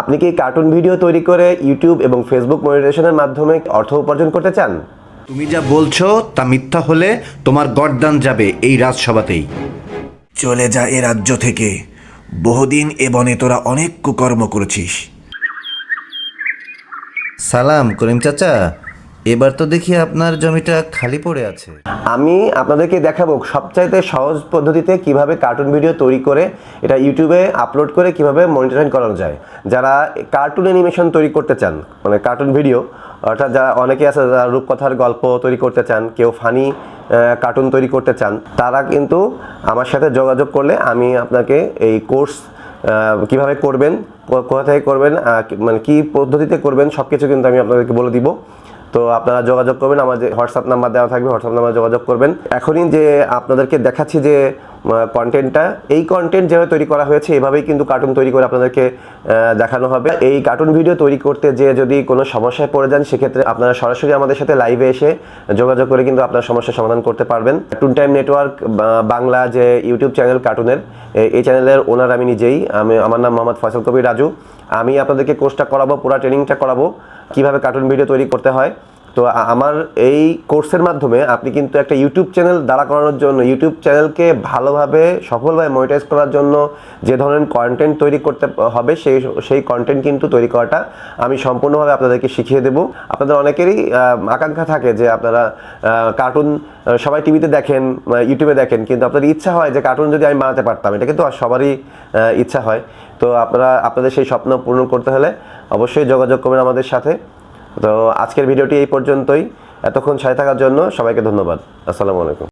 আপনি কি cartoon video তৈরি করে ইউটিউব এবং ফেসবুক মনিটাইজেশনের মাধ্যমে অর্থ উপার্জন করতে চান? তুমি যা বলছো তা মিথ্যা হলে তোমার গর্দান যাবে এই রাজসভাতেই। চলে যা এ রাজ্য থেকে। বহুদিন এ বনে তোরা অনেক কুকর্ম করেছিস। সালাম করিম চাচা, এবার তো দেখি আপনার জমিটা খালি পড়ে আছে। আমি আপনাদেরকে দেখাবো সবচাইতে সহজ পদ্ধতিতে কিভাবে কার্টুন ভিডিও তৈরি করে এটা ইউটিউবে আপলোড করে কিভাবে মনিটাইজেশন করানো যায়। যারা কার্টুন অ্যানিমেশন তৈরি করতে চান, মানে কার্টুন ভিডিও, অর্থাৎ যারা অনেকে আছে যারা রূপকথার গল্প তৈরি করতে চান, কেউ ফানি কার্টুন তৈরি করতে চান, তারা কিন্তু আমার সাথে যোগাযোগ করলে আমি আপনাকে এই কোর্স কিভাবে করবেন, কোথা থেকে করবেন, মানে কী পদ্ধতিতে করবেন সব কিছু কিন্তু আমি আপনাদেরকে বলে দিব। তো আপনারা যোগাযোগ করবেন, আমার যে হোয়াটসঅ্যাপ নাম্বার দেওয়া থাকবে হোয়াটসঅ্যাপ নাম্বারে যোগাযোগ করবেন। এখনই যে আপনাদেরকে দেখাচ্ছি যে কন্টেন্টটা, এই কন্টেন্ট যেভাবে তৈরি করা হয়েছে এভাবেই কিন্তু কার্টুন তৈরি করে আপনাদেরকে দেখানো হবে। এই কার্টুন ভিডিও তৈরি করতে যে যদি কোনো সমস্যায় পড়ে যান, সেক্ষেত্রে আপনারা সরাসরি আমাদের সাথে লাইভে এসে যোগাযোগ করে কিন্তু আপনার সমস্যার সমাধান করতে পারবেন। টুন টাইম নেটওয়ার্ক বাংলা যে ইউটিউব চ্যানেল কার্টুনের, এই চ্যানেলের ওনার আমি নিজেই। আমার নাম মোহাম্মদ ফয়সাল কবির রাজু। আমি আপনাদেরকে কোর্সটা করাবো, পুরো ট্রেনিংটা করাবো কীভাবে কার্টুন ভিডিও তৈরি করতে হয়। তো আমার এই কোর্সের মাধ্যমে আপনি কিন্তু একটা ইউটিউব চ্যানেল দাঁড়া করানোর জন্য, ইউটিউব চ্যানেলকে ভালোভাবে সফলভাবে মনিটাইজ করার জন্য যে ধরনের কন্টেন্ট তৈরি করতে হবে সেই কন্টেন্ট কিন্তু তৈরি করাটা আমি সম্পূর্ণভাবে আপনাদেরকে শিখিয়ে দেব। আপনাদের অনেকেরই আকাঙ্ক্ষা থাকে যে আপনারা কার্টুন সবাই টিভিতে দেখেন, ইউটিউবে দেখেন, কিন্তু আপনাদের ইচ্ছা হয় যে কার্টুন যদি আমি বানাতে পারতাম। এটা কিন্তু সবারই ইচ্ছা হয়। তো আপনাদের সেই স্বপ্ন পূরণ করতে হলে অবশ্যই যোগাযোগ করবেন আমাদের সাথে। তো আজকের ভিডিওটি এই পর্যন্তই। এতক্ষণ সাথে থাকার জন্য সবাইকে ধন্যবাদ। আসসালামু আলাইকুম।